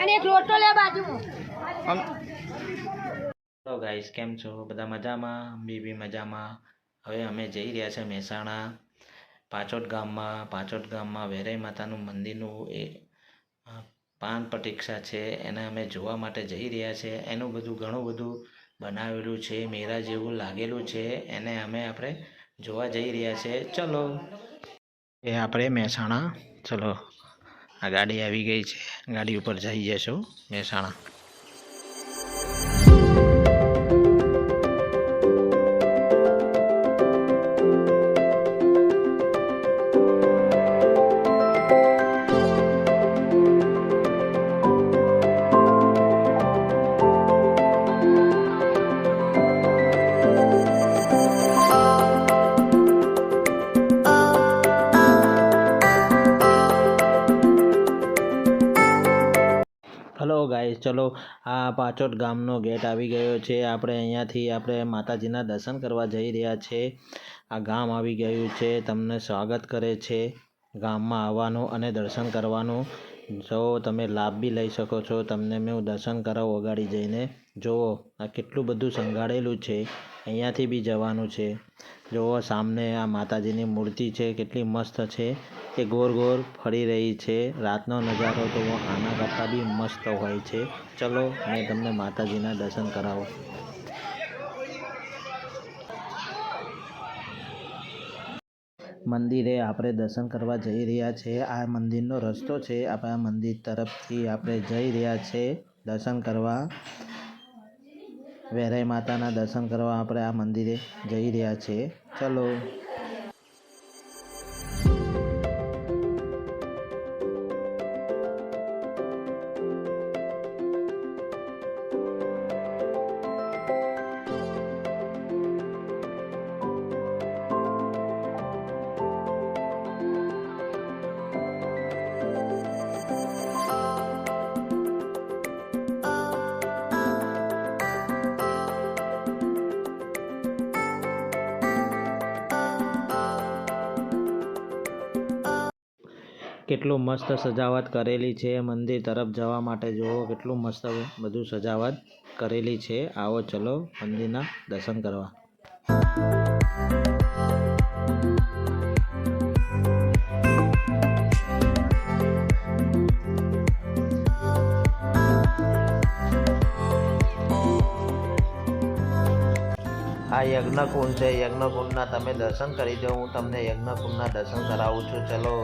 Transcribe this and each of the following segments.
અને એક લોટો લે બાજુમાં. તો ગાઈસ કેમ છો બધા મજામાં? બી મજામાં. હવે અમે જઈ રહ્યા છે મહેસાણા પાછોટ ગામમાં વેરાઈ માતાનું મંદિરનું એ પાન પ્રતીક્ષા છે એને અમે જોવા માટે જઈ રહ્યા છે. એનું બધું ઘણું બધું બનાવેલું છે, મેળા જેવું લાગેલું છે, એને આપણે જોવા જઈ રહ્યા છે. ચલો એ આપણે મહેસાણા ચલો આ ગાડી આવી ગઈ છે, ગાડી ઉપર જઈ જશું મહેસાણા. હલો ગાઈસ, ચલો આ પાછોટ ગામનો ગેટ આવી ગયો છે. આપણે અહીંયાથી આપણે માતાજીના દર્શન કરવા જઈ રહ્યા છે. આ ગામ આવી ગયું છે, તમને સ્વાગત કરે છે ગામમાં આવવાનું અને દર્શન કરવાનું. જો તમે લાભ બી લઈ શકો છો. તમને મેં દર્શન કરાવું અગાડી જઈને. જુઓ આ કેટલું બધું સંઘાડેલું છે, અહીંયાથી બી જવાનું છે. જુઓ સામને આ માતાજીની મૂર્તિ છે, કેટલી મસ્ત છે, એ ગોળ ગોળ ફરી રહી છે. રાતનો નજારો તો આના કરતાં બી મસ્ત હોય છે. ચલો મેં તમને માતાજીના દર્શન કરાવું. મંદિરે આપણે દર્શન કરવા જઈ રહ્યા છે. આ મંદિરનો રસ્તો છે, આપણે આ મંદિર તરફથી આપણે જઈ રહ્યા છે દર્શન કરવા. વેરાઈ માતાના દર્શન કરવા આપણે આ મંદિરે જઈ રહ્યા છે. ચલો કેટલું મસ્ત સજાવટ કરેલી છે મંદિર તરફ જવા માટે. જુઓ કેટલું મસ્ત બધું સજાવટ કરેલી છે. આવો ચલો મંદિરના દર્શન કરવા. આ યજ્ઞકુંડ છે, યજ્ઞકુંડના તમે દર્શન કરી દો. હું તમને યજ્ઞકુંડના દર્શન કરાવું છું. ચલો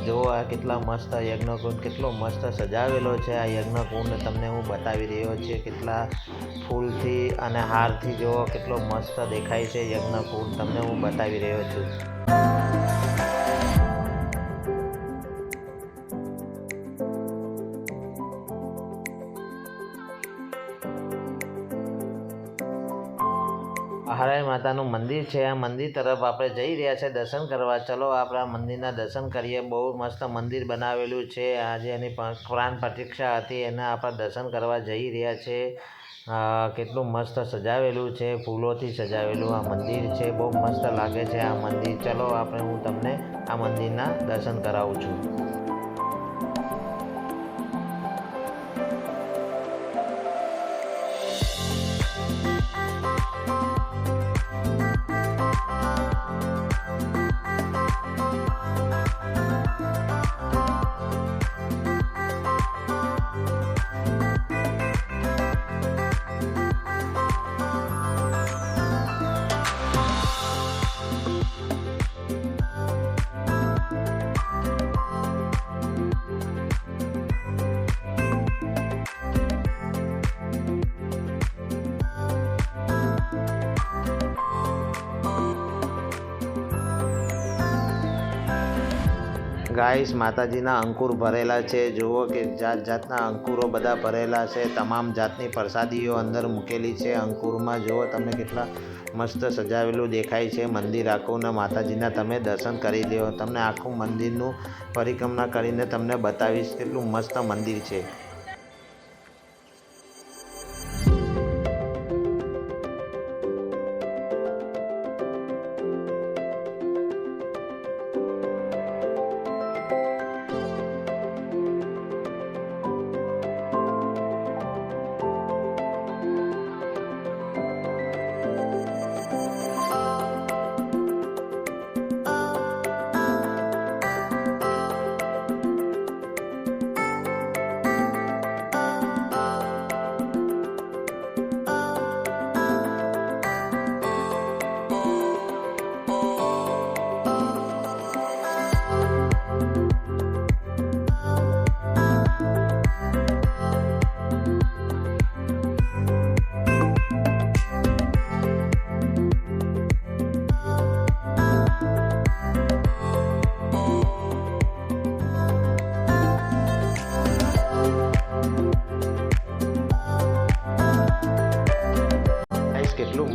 જુઓ આ કેટલા મસ્ત યજ્ઞકુંડ, કેટલો મસ્ત સજાવેલો છે. આ યજ્ઞકુંડ તમને હું બતાવી રહ્યો છે, કેટલા ફૂલથી અને હારથી. જુઓ કેટલો મસ્ત દેખાય છે યજ્ઞકુંડ, તમને હું બતાવી રહ્યો છું. હરાઈ માતાનું મંદિર છે. આ મંદિર તરફ આપણે જઈ રહ્યા છે દર્શન કરવા. ચલો આપણે આ મંદિરના દર્શન કરીએ. બહુ મસ્ત મંદિર બનાવેલું છે. આજે એની પ્રાણ પ્રતીક્ષા હતી, એના આપણે દર્શન કરવા જઈ રહ્યા છે. કેટલું મસ્ત સજાવેલું છે, ફૂલોથી સજાવેલું આ મંદિર છે. બહુ મસ્ત લાગે છે આ મંદિર. ચલો હું તમને આ મંદિરના દર્શન કરાવું છું. ગાઈસ માતાજીના અંકુર ભરેલા છે. જુઓ કે જાત જાતના અંકુરો બધા ભરેલા છે. તમામ જાતની પ્રસાદીઓ અંદર મૂકેલી છે અંકુરમાં. જુઓ તમે કેટલા મસ્ત સજાવેલું દેખાય છે મંદિર આખું. ને માતાજીના તમે દર્શન કરી લો. તમને આખું મંદિરનું પરિક્રમા કરીને તમને બતાવીશ કેટલું મસ્ત મંદિર છે.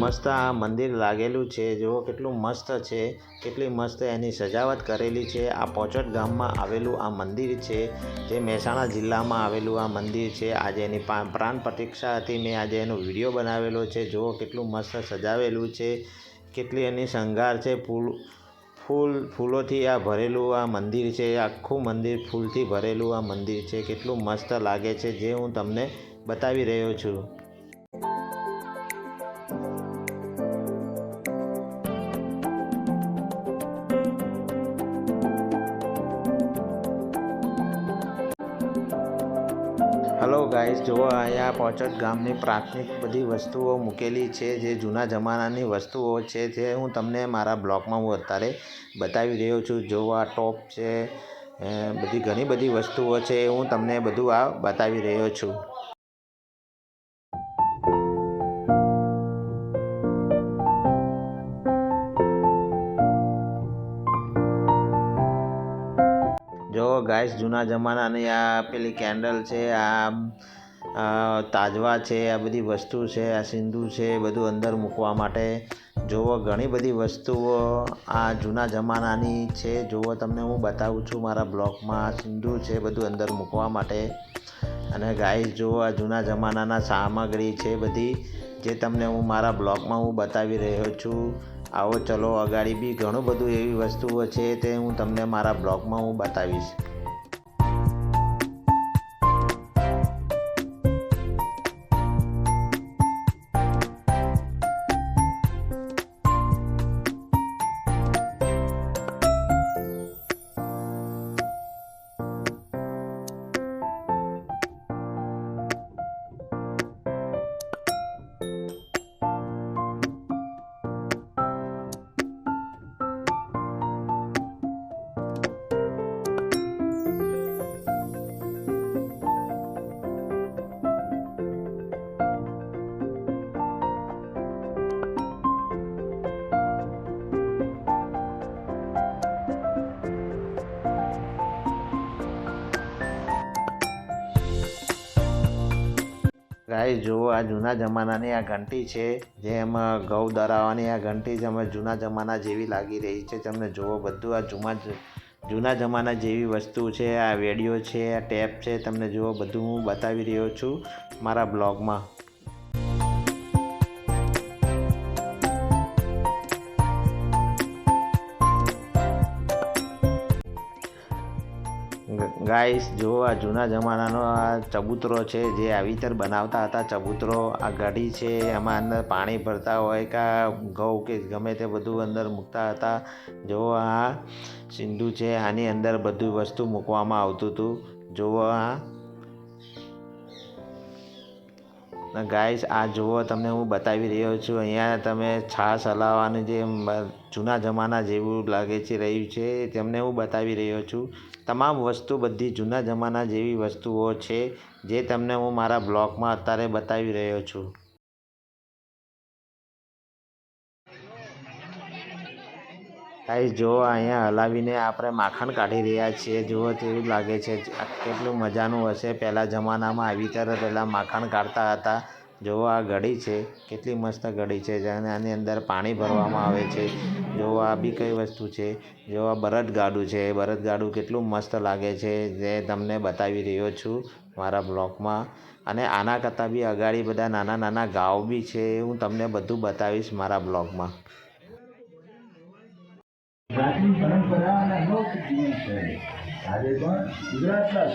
મસ્ત આ મંદિર લાગેલું છે. જુઓ કેટલું મસ્ત છે, કેટલી મસ્ત એની સજાવટ કરેલી છે. આ પોચોટ ગામમાં આવેલું આ મંદિર છે, જે મહેસાણા જિલ્લામાં આવેલું આ મંદિર છે. આજે એની પ્રાણ પ્રતિષ્ઠા હતી. મેં આજે એનો વિડીયો બનાવેલો છે. જુઓ કેટલું મસ્ત સજાવેલું છે, કેટલી એની શણગાર છે. ફૂલોથી આ ભરેલું આ મંદિર છે. આખું મંદિર ફૂલથી ભરેલું આ મંદિર છે. કેટલું મસ્ત લાગે છે, જે હું તમને બતાવી રહ્યો છું. હલો ગાઈસ, જુઓ અહીંયા પોચોટ ગામની પ્રાથમિક બધી વસ્તુઓ મૂકેલી છે, જે જૂના જમાનાની વસ્તુઓ છે, જે હું તમને મારા બ્લોગમાં હું અત્યારે બતાવી રહ્યો છું. જુઓ આ ટોપ છે, બધી ઘણી બધી વસ્તુઓ છે, હું તમને બધું આ બતાવી રહ્યો છું. જો ગાઈસ, જૂના જમાનાની આ પેલી કેન્ડલ છે, આ તાજવા છે, આ બધી વસ્તુ છે, આ સિંદૂર છે, બધું અંદર મૂકવા માટે. જુઓ ઘણી બધી વસ્તુઓ આ જૂના જમાનાની છે. જુઓ તમને હું બતાવું છું મારા બ્લોગમાં. સિંદૂર છે બધું અંદર મૂકવા માટે. અને ગાઈસ જુઓ આ જૂના જમાનાના સામગ્રી છે બધી, જે તમને હું મારા બ્લોગમાં હું બતાવી રહ્યો છું. આવો ચલો અગાડી બી ઘણું બધું એવી વસ્તુઓ છે, તે હું તમને મારા બ્લોગમાં હું બતાવીશ. ગાઈસ જુઓ આ જૂના જમાનાની આ ઘંટી છે, જે એમાં ઘઉં દરાવવાની આ ઘંટી જ અમે જૂના જમાના જેવી લાગી રહી છે. તમને જુઓ બધું આ જૂના જમાના જેવી વસ્તુ છે. આ રેડિયો છે, આ ટેપ છે, તમને જુઓ બધું હું બતાવી રહ્યો છું મારા બ્લોગમાં. ગાઈસ જુઓ આ જૂના જમાનાનો આ ચબૂતરો છે, જે આવી રીતે બનાવતા હતા ચબૂતરો. આ ઘડી છે, એમાં અંદર પાણી ભરતા હોય કે ઘઉં કે ગમે તે બધું અંદર મૂકતા હતા. જુઓ આ સિંધુ છે, આની અંદર બધું વસ્તુ મૂકવામાં આવતું હતું. જુઓ ગાઈસ આ જુઓ તમને હું બતાવી રહ્યો છું. અહીંયા તમે છાશ હલાવવાની જે જૂના જમાના જેવું લાગે છે રહ્યું છે, તમને હું બતાવી રહ્યો છું. તમામ વસ્તુ બધી જૂના જમાના જેવી વસ્તુઓ છે, જે તમને હું મારા બ્લોગમાં અત્યારે બતાવી રહ્યો છું. ગાઈસ જુઓ અહીંયા હલાવીને આપણે માખણ કાઢી રહ્યા છીએ. જુઓ તેવું લાગે છે, કેટલું મજાનું હશે. પહેલાં જમાનામાં આવી તરફ પહેલાં માખણ કાઢતા હતા. જુઓ આ ઘડી છે, કેટલી મસ્ત ઘડી છે, જેને આની અંદર પાણી ભરવામાં આવે છે. જુઓ આ બી કઈ વસ્તુ છે. જુઓ આ બળદગાડું છે, બળદગાડું કેટલું મસ્ત લાગે છે, જે તમને બતાવી રહ્યો છું મારા બ્લોગમાં. અને આના કરતાં બી અગાડી બધા નાના નાના ગાંવ બી છે, હું તમને બધું બતાવીશ મારા બ્લોગમાં. પ્રાચીન પરંપરા અને અનોખી જીવનશૈલી આજે પણ ગુજરાતના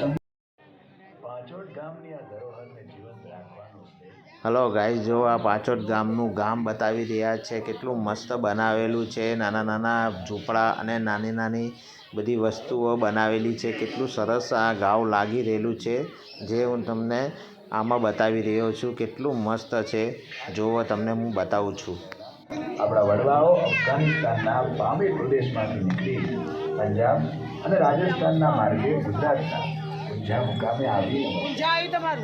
પાંચોટ ગામની આ ધરોહરને જીવંત રાખવાનું છે. હલો ગાઈસ, જો આ પાંચોટ ગામનું ગામ બતાવી રહ્યા છે. કેટલું મસ્ત બનાવેલું છે. નાના નાના ઝૂંપડા અને નાની નાની બધી વસ્તુઓ બનાવેલી છે. કેટલું સરસ આ ગાંવ લાગી રહેલું છે, જે હું તમને આમાં બતાવી રહ્યો છું. કેટલું મસ્ત છે, જુઓ તમને હું બતાવું છું. આપણા વડવાઓ અફઘાનિસ્તાનના બામ્બે પ્રદેશમાંથી નીકળી પંજાબ અને રાજસ્થાનના માર્ગે ગુજરાતના ઊંઝા મુકામે આવી ત્યારબાદ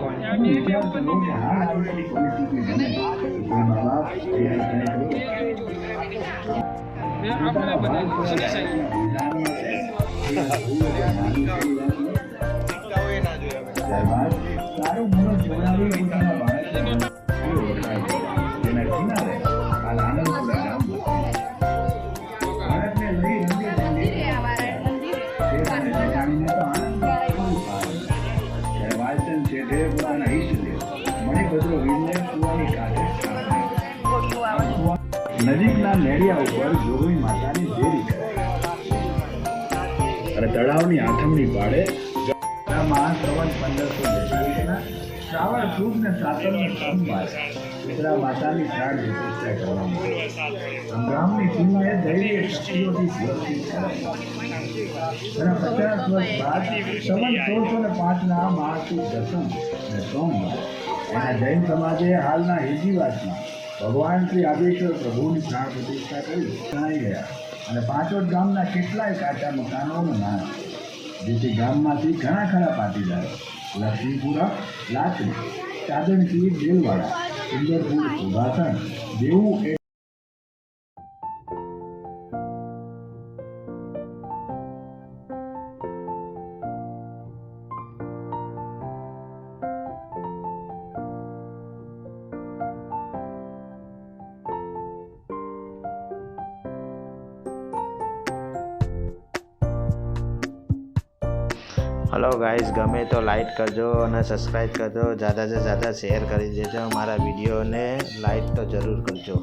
વિચાર કરો કે હાલ આવેલી પરિસ્થિતિ બને તો કોઈ મા બાપ ત્યારબાદ સારું મુહૂર્ત જોડાવી પોતાના બાળકને ઓળખાય છે જેના કિનારે હાલ આનંદપુરા ગામ બાળકને લઈ રંગે જણાવીને તો આનંદ ત્યારે વાલચંદ શેઠે પોતાના ઈષ્ટદેવ મણિભદ્ર વીરને કુવાની કાંઠે નજીકના નેડિયા ઉપર જોગણી માતાની દેરી કરાઈ અને તળાવની આઠમની પાડે માં સંવત 1542 શ્રાવણ સુદ ને સાતમને સોમવાર ઉત્તરા માતાની પ્રાણ પ્રતિષ્ઠા કરવામાં સંગ્રામની સીમાએ દૈવીય શક્તિઓથી સુરક્ષિત કરાઈ અને 50 વર્ષ બાદ સંવત 1605 મહાસુદ દસમ અને સોમવાર એના જૈન સમાજે હાલના હિજીવાસમાં ભગવાન શ્રી આદેશ્વર પ્રભુની પ્રાણ પ્રતિષ્ઠા કરી જણાઈ ગયા અને પાંચોટ ગામના કેટલાય કાચા મકાનોનો નાશ જેથી ગામમાંથી ઘણા ખરા પાટીદારો લક્ષ્મીપુરા લાચડી ચાદણકી દેલવાડા સુંદરપુર સુભાષણ દેવું हेलो गाइस, गमे तो लाइक करजो और सब्सक्राइब करजो, ज़्यादा से ज़्यादा शेयर कर दीजिए। हमारा वीडियो ने लाइक तो ज़रूर करजो।